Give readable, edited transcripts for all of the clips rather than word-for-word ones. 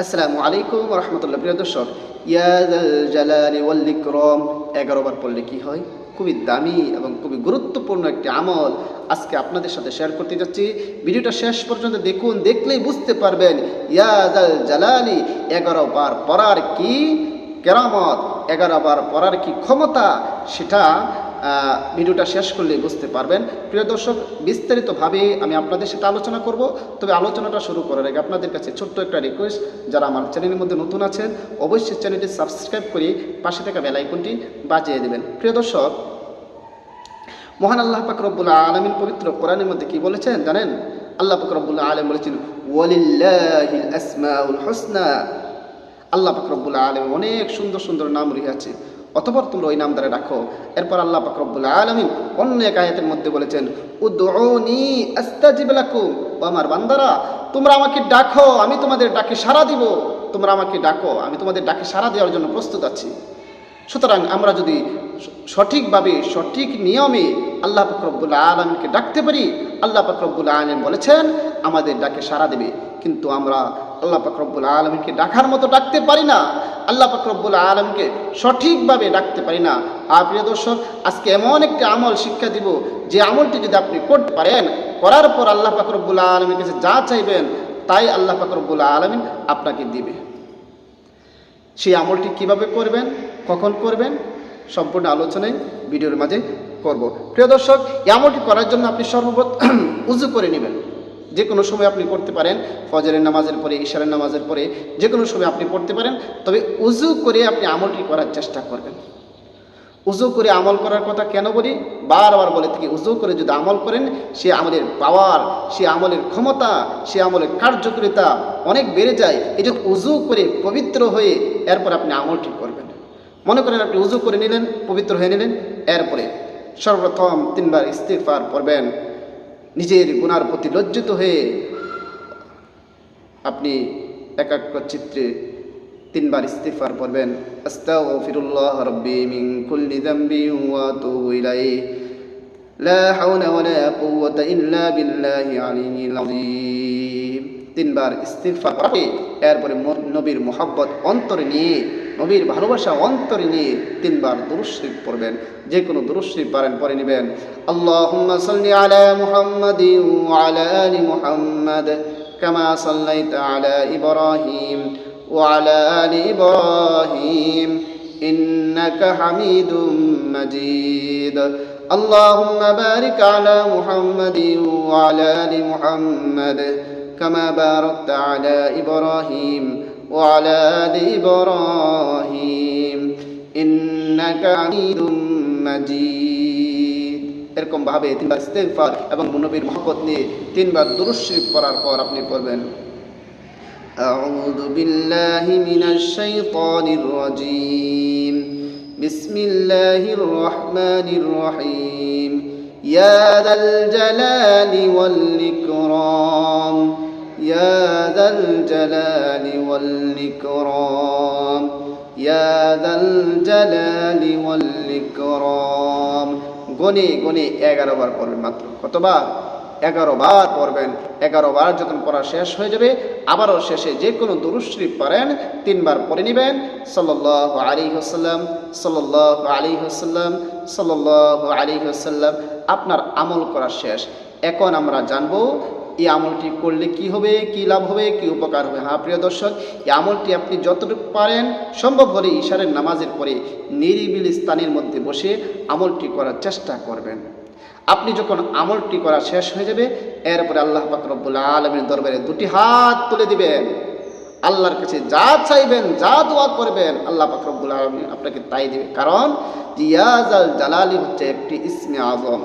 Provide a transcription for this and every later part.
আসসালামু আলাইকুম ওয়া রাহমাতুল্লাহ। প্রিয় দর্শক, ইয়া যাল জালালি ওয়াল ইকরাম 11 বার পড়লে কি হয়? খুবই দামি এবং খুবই গুরুত্বপূর্ণ একটি আমল আজকে আপনাদের সাথে শেয়ার করতে যাচ্ছি। ভিডিওটা শেষ পর্যন্ত দেখুন, দেখলেই বুঝতে পারবেন ইয়া যাল জালালি 11 বার পড়ার কি কেরামত, 11 বার পড়ার কি ক্ষমতা, সেটা ভিডিওটা শেষ করলে বুঝতে পারবেন। প্রিয় দর্শক, বিস্তারিতভাবে আমি আপনাদের সাথে আলোচনা করব। তবে আলোচনাটা শুরু করার আগে আপনাদের কাছে ছোট্ট একটা রিকোয়েস্ট, যারা আমার চ্যানেলের মধ্যে নতুন আছেন অবশ্যই চ্যানেলটি সাবস্ক্রাইব করে পাশে থাকা বেল আইকনটি বাজিয়ে দেবেন। প্রিয় দর্শক, মহান আল্লাহ পাক রব্বুল আলামিন পবিত্র কোরআনের মধ্যে কি বলেছেন জানেন? আল্লাহ পাক রব্বুল আলামিন বলেছেন ওয়ালিল্লাহিল আসমাউল হুসনা। আল্লাহ পাক রব্বুল আলামিন অনেক সুন্দর সুন্দর নাম রয়েছে, অতঃপর তোমরা ওই নাম দ্বারা ডাকো। এরপর আল্লাহ পাক রব্বুল আলামিন অন্য এক আয়াতের মধ্যে বলেছেন উদউনি আস্তাজিব লাকুম। ও আমার বান্দারা, তোমরা আমাকে ডাকো, আমি তোমাদের ডাকে সাড়া দিব। তোমরা আমাকে ডাকো, আমি তোমাদের ডাকে সাড়া দেওয়ার জন্য প্রস্তুত আছি। সুতরাং আমরা যদি সঠিকভাবে সঠিক নিয়মে আল্লাহ পাক রব্বুল আলামিনকে ডাকতে পারি, আল্লাহ পাক রব্বুল আলামিন বলেছেন আমাদের ডাকে সাড়া দেবে। কিন্তু আমরা আল্লাহ পাক রব্বুল আলামিনকে ডাকার মতো ডাকতে পারি না, আল্লাহ পাক রব্বুল আলামিনকে সঠিকভাবে ডাকতে পারি না। আর প্রিয় দর্শক, আজকে এমন একটি আমল শিক্ষা দিব, যে আমলটি যদি আপনি করতে পারেন, করার পর আল্লাহ পাক রব্বুল আলামিনের কাছে যা চাইবেন তাই আল্লাহ পাক রব্বুল আলামিন আপনাকে দিবে। সেই আমলটি কিভাবে করবেন, কখন করবেন, সম্পূর্ণ আলোচনায় ভিডিওর মাঝে করব। প্রিয় দর্শক, এই আমলটি করার জন্য আপনি সর্বপ্রথম উযু করে নেবেন। যে কোনো সময় আপনি করতে পারেন, ফজরের নামাজের পরে, ইশারের নামাজের পরে, যে কোনো সময় আপনি পড়তে পারেন। তবে উযু করে আপনি আমলটি করার চেষ্টা করবেন। উযু করে আমল করার কথা কেন বলি? বারবার বলে থাকি, উযু করে যদি আমল করেন, সে আমলের পাওয়ার, সে আমলের ক্ষমতা, সে আমলের কার্যকারিতা অনেক বেড়ে যায়। এই যে উযু করে পবিত্র হয়ে এরপর আপনি আমলটি করবেন। মনে করেন আপনি উযু করে নিলেন, পবিত্র হয়ে নিলেন, এরপরে সর্বপ্রথম 3 বার ইস্তিগফার পড়বেন। নিজের গুনার প্রতি লজ্জিত হয়ে আপনি একাগ্র চিত্রে 3 বার ইস্তিগফার পড়বেন। আস্তাগফিরুল্লাহ রাব্বি মিন কুল্লি যামবি ওয়া আতুবু ইলাইহি লা হাওলা ওয়ালা কুওয়াতা ইল্লা বিল্লাহি আলিয়্যিল আযীম। 3 বার ইস্তিগফার পড়ে এরপরে নবীর মুহাব্বত অন্তরে নিয়ে, নবীর ভালোবাসা অন্তরে নিয়ে 3 বার দুরূদ শরীফ পড়বেন। যে কোনো দুরূদ শরীফ পারেন পড়ে নেবেন। আল্লাহুম্মা সাল্লি আলা মুহাম্মাদিন ওয়া আলা আলি মুহাম্মাদ কামা সাল্লাইতা আলা ইব্রাহিম وعلى آل إبراهيم إنك حميد مجيد اللهم بارك على محمد وعلى آل محمد كما باركت على إبراهيم وعلى آل إبراهيم إنك حميد مجيد। এরকম ভাবে 3 বার ইস্তিগফার এবং নবীর মহব্বত নিয়ে 3 বার দুরূদ শরীফ পড়ার পর আপনি পড়বেন أعوذ بالله من الشيطان الرجيم بسم الله الرحمن الرحيم يا ذا الجلال والإكرام يا ذا الجلال والإكرام يا ذا الجلال والإكرام। গনে গনে 11 বার পড়বেন। মাত্র কতবার? 11 বার পড়বেন। 11 বার যখন পড়া শেষ হয়ে যাবে, আবারও শেষে যে কোনো দুরূদ শরীফ পড়েন 3 বার পড়ে নেবেন। সাল্লাল্লাহু আলাইহি ওয়াসাল্লাম, সাল্লাল্লাহু আলাইহি ওয়াসাল্লাম, সাল্লাল্লাহু আলাইহি ওয়াসাল্লাম। আপনার আমল করা শেষ। এখন আমরা জানবো এই আমলটি করলে কি হবে, কি লাভ হবে, কি উপকার হবে। হ্যাঁ প্রিয় দর্শক, এই আমলটি আপনি যতটুকু পারেন সম্ভব হলে ইশারের নামাজের পরে নিরিবিলি স্থানের মধ্যে বসে আমলটি করার চেষ্টা করবেন। আপনি যখন আমলটি করা শেষ হয়ে যাবে, এরপরে আল্লাহ পাক রব্বুল আলামিনের দরবারে 2টি হাত তুলে দিবেন। আল্লাহর কাছে যা চাইবেন, যা দোয়া করবেন, আল্লাহ পাক রব্বুল আলামিন আপনাকে তাই দেবে। কারণ ইয়া যাল জালালি হচ্ছে একটি ইসমে আযম।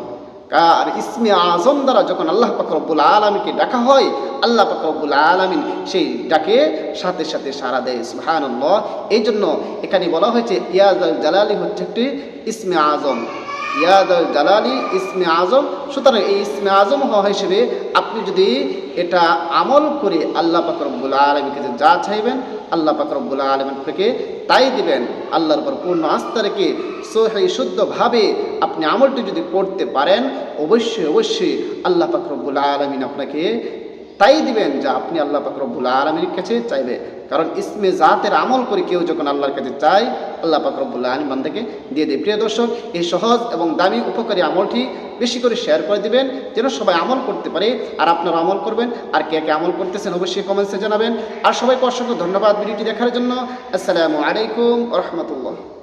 আর ইসমে আযম দ্বারা যখন আল্লাহ পাক রব্বুল আলামিনকে ডাকা হয়, আল্লাহ পাক রব্বুল আলামিন সেই ডাকে সাথে সাথে সাড়া দেয়। সুবহানাল্লাহ। এই জন্য এখানে বলা হয়েছে ইয়া যাল জালালি হচ্ছে একটি ইসমে আযম। ইয়া যাল জালালি ইসমে আযম। সুতরাং এই ইসমে আযম হওয়া হিসেবে আপনি যদি এটা আমল করে আল্লাহ পাক রব্বুল আলামিনকে যা চাইবেন, আল্লাহ পাক রব্বুল আলামিন আপনাকে তাই দিবেন। আল্লাহর উপর পূর্ণ আস্থা রেখে সহি শুদ্ধভাবে আপনি আমলটি যদি করতে পারেন, অবশ্যই অবশ্যই আল্লাহ পাক রব্বুল আলামিন আপনাকে তাই দিবেন যা আপনি আল্লাহ পাক রব্বুল আলামিনের কাছে চাইবে। কারণ ইসমে জাতের আমল করে কেউ যখন আল্লাহর কাছে চায়, আল্লাহ পাক রব্বুল আলামিন বান্দাকে দিয়ে দেয়। প্রিয় দর্শক, এই সহজ এবং দামি উপকারী আমলটি বেশি করে শেয়ার করে দিবেন যেন সবাই আমল করতে পারে। আর আপনারা আমল করবেন। আর কে কে আমল করতেছেন অবশ্যই কমেন্টসে জানাবেন। আর সবাইকে অসংখ্য ধন্যবাদ ভিডিওটি দেখার জন্য। আসসালামু আলাইকুম ওয়া রাহমাতুল্লাহ।